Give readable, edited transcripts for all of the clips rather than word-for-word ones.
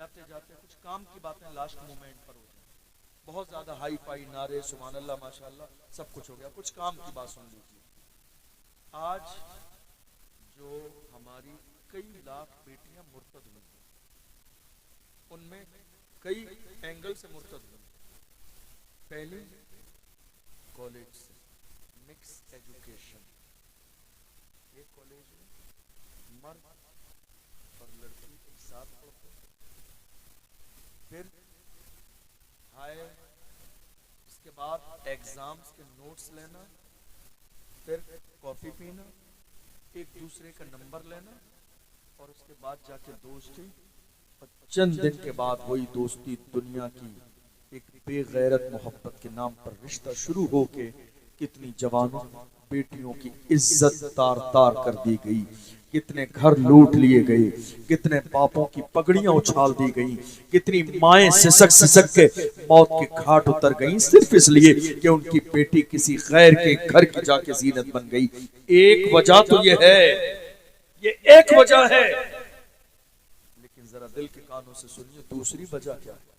جاتے جاتے کچھ کام کی باتیں لاسٹ مومنٹ پر ہو جائیں. بہت زیادہ ہائی فائی نعرے سبحان اللہ ماشاء اللہ سب کچھ ہو گیا, کچھ کام کی بات سن لیجیے. آج جو ہماری کئی لاکھ بیٹیاں مرتد ہوئی ہیں, ان میں کئی اینگل سے مرتد ہوئی. پہلی کالج سے مکس ایجوکیشن, ایک کالج میں مرد اور لڑکی ایک ساتھ پڑھتے ہیں, پھر ہائے اس کے بعد ایگزامز کے نوٹس لینا, پھر کافی پینا, ایک دوسرے کا نمبر لینا, اور اس کے بعد جا کے دوستی, اور چند دن کے بعد وہی دوستی دنیا کی ایک بے غیرت محبت کے نام پر رشتہ شروع ہو کے کتنی جوانوں بیٹیوں کی عزت تار تار کر دی گئی, کتنے گھر لوٹ لیے گئے, کتنے باپوں کی پگڑیاں اچھال دی گئی, کتنی مائیں سسک سسک کے موت کے گھاٹ اتر گئیں صرف اس لیے کہ ان کی بیٹی کسی غیر کے گھر کی جا کے زینت بن گئی. ایک وجہ تو یہ ہے, یہ ایک وجہ ہے, لیکن ذرا دل کے کانوں سے سنیے دوسری وجہ کیا ہے.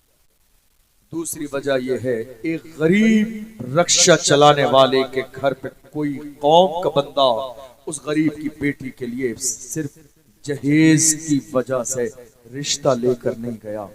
دوسری وجہ یہ ہے, ایک غریب رکشہ چلانے والے کے گھر پہ کوئی قوم کا بندہ اس غریب کی بیٹی کے لیے صرف جہیز کی وجہ سے رشتہ لے کر نہیں گیا.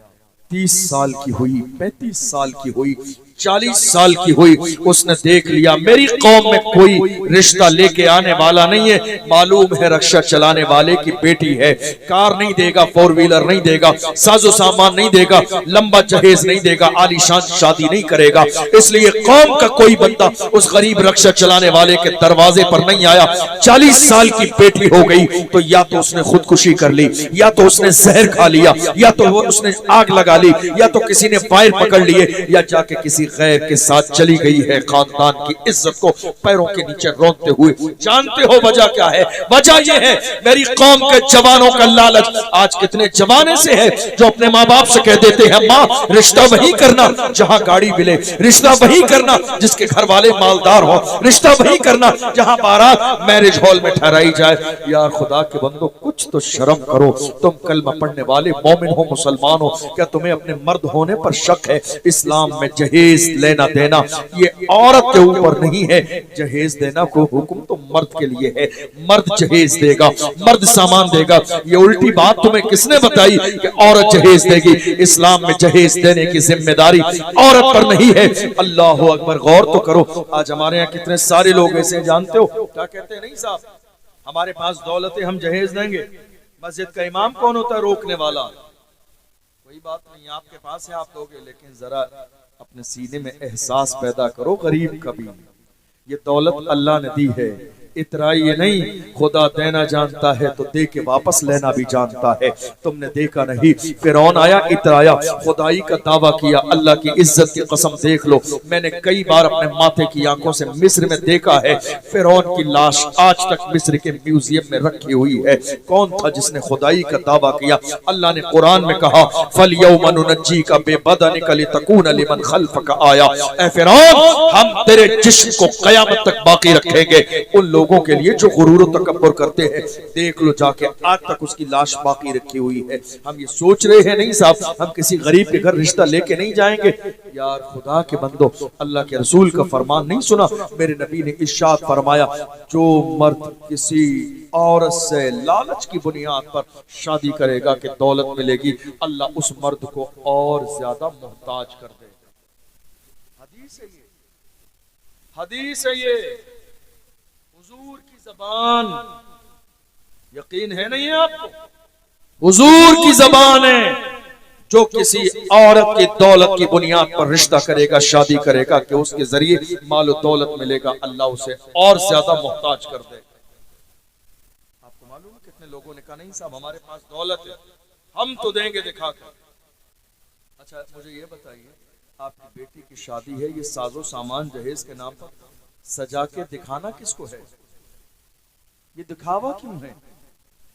30 سال کی ہوئی, 35 سال کی ہوئی, 40 سال کی ہوئی, اس نے دیکھ لیا میری قوم میں کوئی رشتہ لے کے آنے والا نہیں ہے, معلوم ہے رکشہ چلانے والے کی بیٹی ہے, کار نہیں دے گا, 4 ویلر نہیں دے گا, ساز و سامان نہیں دے گا, لمبا جہیز نہیں دے گا, عالی شان شادی نہیں کرے گا, اس لیے قوم کا کوئی بندہ اس غریب رکشہ چلانے والے کے دروازے پر نہیں آیا. 40 سال کی بیٹی ہو گئی تو یا تو اس نے خودکشی کر لی, یا تو اس نے زہر کھا لیا, یا تو اس نے آگ لگا لی, یا تو کسی نے فائر پکڑ لیے, یا جا کے کسی غیر کے ساتھ چلی گئی ہے خاندان کی عزت کو پیروں کے نیچے رونتے ہوئے. جانتے ہو وجہ کیا ہے؟ وجہ یہ ہے میری قوم کے جوانوں کا لالچ. آج کتنے جوانے سے ہے جو اپنے ماں باپ سے کہہ دیتے ہیں ماں رشتہ وہی کرنا جہاں گاڑی ملے, رشتہ وہی کرنا جس کے گھر والے مالدار ہو, رشتہ وہی کرنا جہاں بارات میرج ہال میں ٹھہرائی جائے. یار خدا کے بندو کچھ تو شرم کرو, تم کلمہ پڑھنے والے مومن ہو, مسلمان ہو, کیا تمہیں اپنے مرد ہونے پر شک ہے؟ اسلام میں جہیز لینا دینا یہ عورت کے اوپر نہیں ہے, جہیز دینا کو حکم تو مرد کے لیے ہے. مرد جہیز دے گا, مرد سامان دے گا. یہ الٹی بات تمہیں کس نے بتائی کہ عورت جہیز دے گی؟ اسلام میں جہیز دینے کی ذمہ داری عورت پر نہیں ہے. اللہ اکبر, غور تو کرو. آج ہمارے یہاں کتنے سارے لوگ ایسے, جانتے ہو کیا کہتے ہیں؟ نہیں صاحب ہمارے پاس دولت ہے, ہم جہیز دیں گے. مسجد کا امام کون ہوتا ہے روکنے والا؟ کوئی بات نہیں, آپ کے پاس ہے آپ دوگے, لیکن ذرا اپنے سینے میں احساس پیدا کرو غریب کا بھی. یہ دولت اللہ نے دی ہے, اترائی نہیں, خدا دینا جانتا ہے تو دے کے واپس لینا بھی جانتا ہے. تم نے دیکھا نہیں فرعون آیا اترایا, خدائی کا دعویٰ کیا, اللہ کی عزت کی قسم دیکھ لو, میں نے کئی بار اپنے ماتھے کی آنکھوں سے مصر میں دیکھا ہے فرعون کی لاش آج تک مصر کے میوزیم میں رکھی ہوئی ہے. کون تھا جس نے خدائی کا دعویٰ کیا؟ اللہ نے قرآن میں کہا فَالْيَوْمَ نُنَجِّيكَ بِبَدَنِكَ لِتَكُونَ لِمَنْ خَلْفَكَ آيَةً. اے فرعون ہم تیرے جسم کو قیامت تک باقی رکھیں گے ان لوگوں کے لیے جو غرور و تکبر کرتے ہیں. دیکھ لو جا کے آج تک اس کی لاش باقی رکھی ہوئی ہے. ہم یہ سوچ رہے ہیں نہیں صاحب ہم کسی غریب کے گھر رشتہ لے کے نہیں جائیں گے. یار خدا کے بندو, اللہ کے رسول کا فرمان نہیں سنا؟ میرے نبی نے ارشاد فرمایا جو مرد کسی عورت سے لالچ کی بنیاد پر شادی کرے گا کہ دولت ملے گی, اللہ اس مرد کو اور زیادہ محتاج کر دے گا. حدیث ہے یہ, حدیث ہے یہ, حضور کی زبان. یقین ہے نہیں آپ کو؟ حضور کی زبان ہے. جو کسی عورت کی دولت کی بنیاد پر رشتہ کرے گا, شادی کرے گا کہ اس کے ذریعے مال و دولت ملے گا, اللہ اسے اور زیادہ محتاج کر دے گا. آپ کو معلوم ہے کتنے لوگوں نے کہا نہیں صاحب ہمارے پاس دولت ہے ہم تو دیں گے دکھا کر. اچھا مجھے یہ بتائیے آپ کی بیٹی کی شادی ہے, یہ ساز و سامان جہیز کے نام پر سجا کے دکھانا کس کو ہے؟ یہ دکھاوا کیوں ہے؟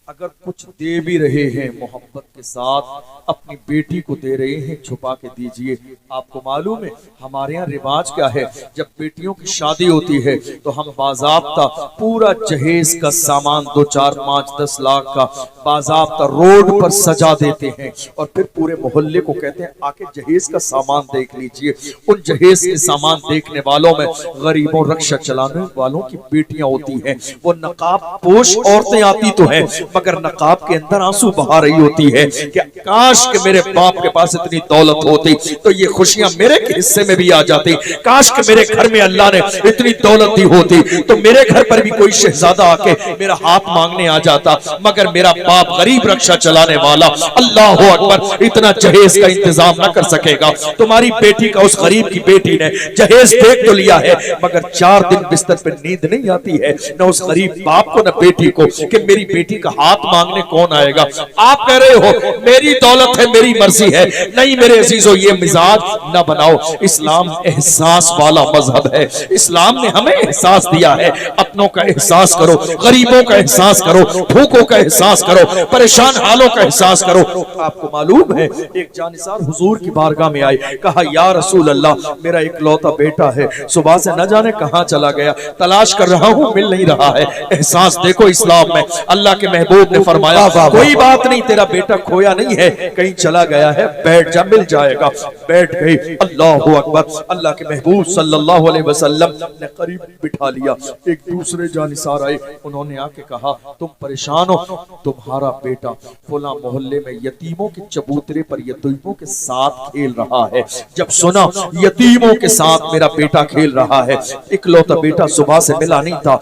اگر کچھ دے بھی رہے ہیں محبت کے ساتھ اپنی بیٹی کو دے رہے ہیں چھپا کے دیجئے. آپ کو معلوم ہے ہمارے ہاں رواج کیا ہے, جب بیٹیوں کی شادی ہوتی ہے تو ہم باضابطہ پورا جہیز کا سامان 2 4 5 10 لاکھ کا باضابطہ روڈ پر سجا دیتے ہیں اور پھر پورے محلے کو کہتے ہیں آ کے جہیز کا سامان دیکھ لیجئے. ان جہیز کے سامان دیکھنے والوں میں غریبوں رکشہ چلانے والوں کی بیٹیاں ہوتی ہیں. وہ نقاب پوش عورتیں آتی تو ہیں مگر نقاب کے اندر آنسو بہا رہی ہوتی ہے کہ کاش کہ میرے باپ کے پاس اتنی دولت ہوتی تو یہ خوشیاں میرے حصے میں بھی آ جاتی, کاش کہ میرے گھر میں اللہ نے اتنی دولت دی ہوتی تو میرے گھر پر بھی کوئی شہزادہ آ کے میرا ہاتھ مانگنے آ جاتا, مگر میرا باپ غریب رکشہ چلانے والا اللہ اکبر اتنا جہیز کا انتظام نہ کر سکے گا. تمہاری بیٹی کا اس غریب کی بیٹی نے جہیز دیکھ تو لیا ہے مگر 4 دن بستر پہ نیند نہیں آتی ہے, نہ اس غریب باپ کو نہ بیٹی کو, کہ میری بیٹی کا ہاتھ مانگنے کون آئے گا. آپ کہہ رہے ہو میری دولت ہے میری مرضی ہے, نہیں میرے عزیزو یہ مزاج نہ بناؤ. اسلام احساس والا مذہب ہے, اسلام نے ہمیں احساس دیا ہے. اپنوں کا احساس کرو, غریبوں کا احساس کرو, بھوکوں کا احساس کرو, پریشان حالوں کا احساس کرو. آپ کو معلوم ہے ایک جانثار حضور کی بارگاہ میں آئے, کہا یا رسول اللہ میرا اکلوتا بیٹا ہے, صبح سے نہ جانے کہاں چلا گیا, تلاش کر رہا ہوں مل نہیں رہا ہے. احساس دیکھو اسلام میں. اللہ کے محبوب نے فرمایا کوئی بات نہیں تیرا بیٹا کھویا نہیں ہے, کہیں چلا گیا ہے, بیٹھ جا مل جائے گا. بیٹھ گئی. اللہ اکبر. اللہ کے محبوب صلی اللہ علیہ وسلم نے قریب بٹھا لیا. ایک دوسرے جانثار آئے, انہوں نے آ کے کہا تم پریشان ہو, تمہارا بیٹا فلاں محلے میں یتیموں کے چبوترے پر یتیموں کے ساتھ کھیل رہا ہے. جب سنا یتیموں کے ساتھ میرا بیٹا کھیل رہا ہے, اکلوتا بیٹا صبح سے ملا نہیں تھا,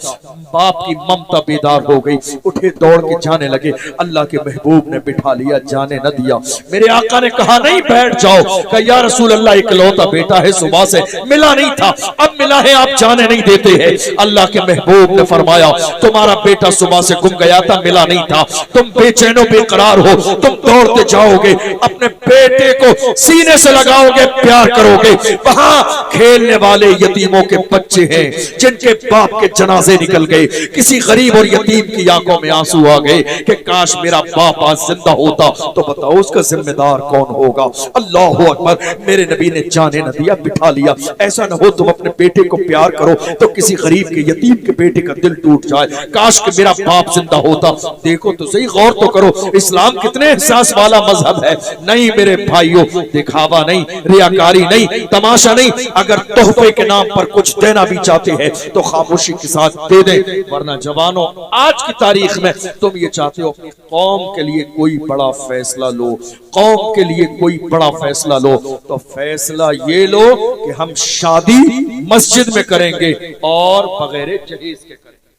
باپ کی ممتا بیدار ہو گئی, اٹھے دوڑ کے جانے لگے. اللہ کے محبوب نے بٹھا لیا, جانے نہ دیا. میرے آقا نے کہا نہیں بیٹھ جاؤ. کہ یا رسول اللہ اکلوتا بیٹا ہے صبح سے ملا نہیں تھا, اب ملا ہے آپ جانے نہیں دیتے ہیں. اللہ کے محبوب نے فرمایا تمہارا بیٹا صبح سے گم گیا تھا, ملا نہیں تھا, تم بے چین و بے قرار ہو, تم دوڑتے جاؤ گے, اپنے بیٹے کو سینے سے لگاؤ گے, پیار کرو گے. وہاں کھیلنے والے یتیموں کے بچے ہیں جن کے باپ کے جنازے نکل گئے. کسی غریب اور یتیم کی آنکھوں میں آنسو آ گئے کہ کاش میرا باپ آج زندہ ہوتا تو بتاؤ اس کا ذمہ دار کون ہوگا. اللہ اکبر. میرے نبی نے جانے نہ دیا, بٹھا لیا. ایسا نہ ہو تم اپنے بیٹے کو پیار کرو تو کسی غریب کے یتیم کے بیٹے کا دل ٹوٹ جائے, کاش کہ میرا باپ زندہ ہوتا. دیکھو تو صحیح, غور تو کرو, اسلام کتنے احساس والا مذہب ہے. نہیں میرے بھائیوں, دکھاوا نہیں, ریاکاری نہیں, تماشا نہیں. اگر تحفے کے نام پر کچھ دینا بھی چاہتے ہیں تو خاموشی کے ساتھ دے دیں, ورنہ جوانوں آج کی تاریخ میں تم یہ چاہتے ہو اپنی قوم کے لیے کوئی بڑا فیصلہ لو, قوم کے لیے کوئی بڑا فیصلہ لو, تو فیصلہ یہ لو کہ ہم شادی مسجد میں کریں گے اور بغیر جہیز کے کریں گے.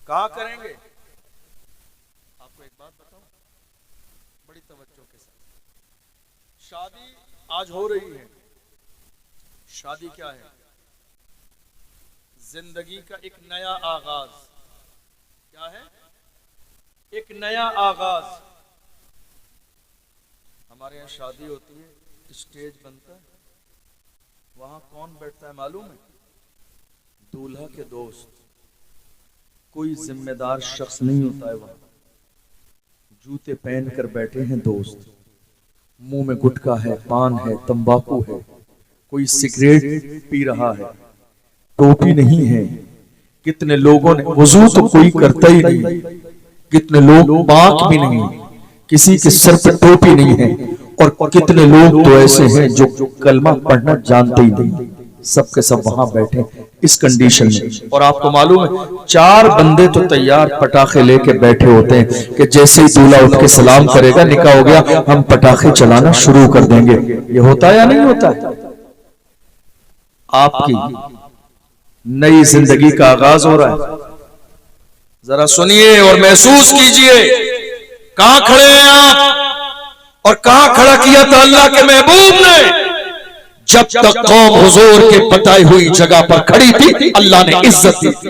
کہاں کریں گے؟ آپ کو ایک بات بتاؤں بڑی توجہ کے ساتھ. شادی آج ہو رہی ہے. شادی کیا ہے؟ زندگی کا ایک نیا آغاز. کیا ہے؟ ایک نیا آغاز. ہمارے یہاں شادی ہوتی ہے, اسٹیج بنتا ہے, وہاں کون بیٹھتا ہے معلوم ہے؟ دولہا کے دوست. کوئی ذمہ دار شخص نہیں ہوتا ہے وہاں. جوتے پہن کر بیٹھے ہیں دوست, منہ میں گٹکا ہے, پان ہے, تمباکو ہے, کوئی سگریٹ پی رہا ہے, ٹوپی نہیں ہے. کتنے لوگوں نے وضو تو کوئی کرتا ہی نہیں, کتنے لوگ پاک بھی نہیں, کسی کے سر پر ٹوپی نہیں ہے, اور کتنے لوگ تو ایسے ہیں جو کلمہ پڑھنا جانتے ہی نہیں. سب کے سب وہاں بیٹھے اس کنڈیشن میں. اور آپ کو معلوم ہے 4 بندے تو تیار پٹاخے لے کے بیٹھے ہوتے ہیں کہ جیسے ہی دولہا اٹھ کے سلام کرے گا, نکاح ہو گیا, ہم پٹاخے چلانا شروع کر دیں گے. یہ ہوتا ہے یا نہیں ہوتا ہے؟ آپ کی نئی زندگی کا آغاز ہو رہا ہے. ذرا سنیے اور محسوس کیجئے. کہاں کھڑے ہیں آپ اور کہاں کھڑا کیا تھا اللہ کے محبوب نے؟ جب تک قوم حضور کے بتائی ہوئی جگہ پر کھڑی تھی اللہ نے عزت دی تھی.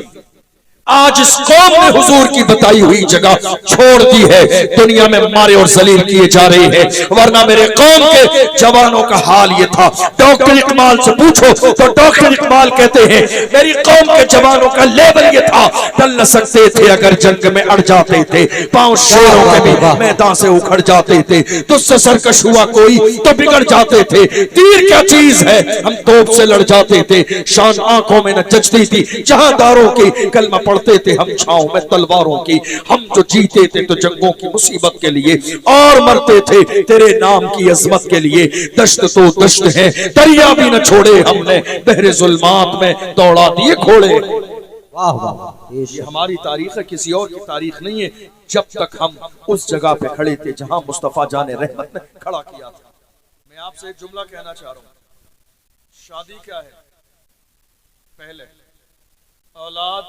آج اس قوم نے حضور کی بتائی ہوئی جگہ چھوڑ دی ہے، دنیا میں مارے اور ذلیل کیے جا رہے ہیں، ورنہ میرے قوم کے جوانوں کا حال یہ تھا۔ ڈاکٹر اقبال سے پوچھو تو ڈاکٹر اقبال کہتے ہیں میری قوم کے جوانوں کا لیبل یہ تھا، ڈل نہ سکتے تھے اگر جنگ میں اڑ جاتے تھے، پاؤں شیروں کے بھی میدان سے اکھڑ جاتے تھے، تجھ سے سرکش ہوا کوئی تو بگڑ جاتے تھے، تیر کیا چیز ہے ہم توپ سے لڑ جاتے تھے، شان آنکھوں میں نہ جچتی تھی جہاں داروں کی، کلمہ پڑھتے تھے ہم چھاؤں میں تلواروں کی، ہم جو جیتے تھے تو جنگوں کی مصیبت کے لیے اور مرتے تھے تیرے نام کی عظمت کے لیے، دشت تو دشت ہے دریا بھی نہ چھوڑے ہم نے، بحر ظلمات میں دوڑا دیے گھوڑے۔ یہ ہماری تاریخ ہے، کسی اور کی تاریخ نہیں ہے، جب تک ہم اس جگہ پہ کھڑے تھے جہاں مصطفیٰ جان رحمت نے کھڑا کیا تھا۔ میں آپ سے ایک جملہ کہنا چاہ رہا ہوں، شادی کیا ہے؟ پہلے اولاد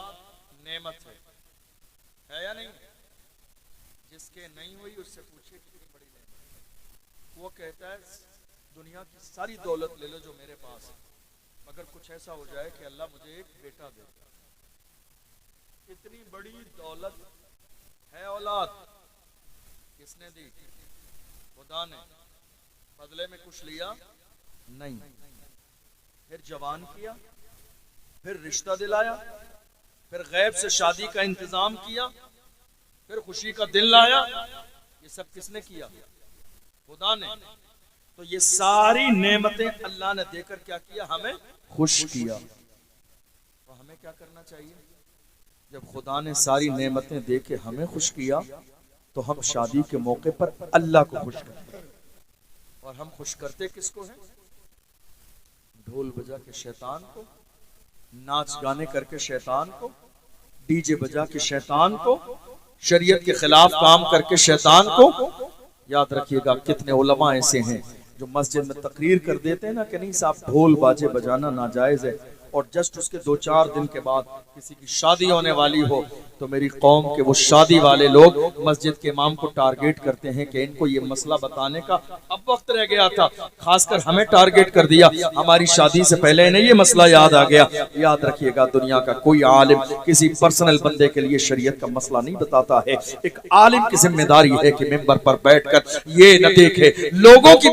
نعمت ہے یا نہیں؟ جس کے نہیں ہوئی اس سے پوچھے کتنی بڑی نعمت۔ وہ کہتا ہے دنیا کی ساری دولت لے لو جو میرے پاس ہے، مگر کچھ ایسا ہو جائے کہ اللہ مجھے ایک بیٹا دے۔ اتنی بڑی دولت ہے اولاد، کس نے دی؟ خدا نے۔ بدلے میں کچھ لیا نہیں، پھر جوان کیا، پھر رشتہ دلایا، پھر غیب سے شادی کا انتظام کیا، پھر خوشی کا دن لایا۔ یہ سب کس نے کیا؟ خدا نے۔ تو یہ ساری نعمتیں اللہ نے دے کر کیا کیا؟ ہمیں خوش کیا۔ تو ہمیں کیا کرنا چاہیے؟ جب خدا نے ساری نعمتیں دے کے ہمیں خوش کیا تو ہم شادی کے موقع پر اللہ کو خوش کرتے ہیں۔ اور ہم خوش کرتے کس کو ہیں؟ ڈھول بجا کے شیطان کو، ناچ گانے کر کے شیطان کو، ڈی جے بجا کے شیطان کو، شریعت کے خلاف کام کر کے شیطان کو۔ یاد رکھیے گا کتنے علماء ایسے ہیں جو مسجد میں تقریر کر دیتے ہیں نا کہ نہیں صاحب ڈھول باجے بجانا ناجائز ہے، اور جسٹ اس کے 2-4 دن کے بعد کسی کی شادی ہونے والی ہو تو میری قوم کے وہ شادی والے لوگ مسجد کے امام کو ٹارگیٹ کرتے ہیں کہ ان کو یہ مسئلہ بتانے کا اب وقت رہ گیا تھا، خاص کر ہمیں ٹارگیٹ کر دیا، ہماری شادی سے پہلے انہیں یہ مسئلہ یاد آ گیا۔ یاد رکھیے گا دنیا کا کوئی عالم کسی پرسنل بندے کے لیے شریعت کا مسئلہ نہیں بتاتا ہے، ایک عالم کی ذمہ داری ہے کہ ممبر پر بیٹھ کر یہ نہ دیکھے لوگوں کی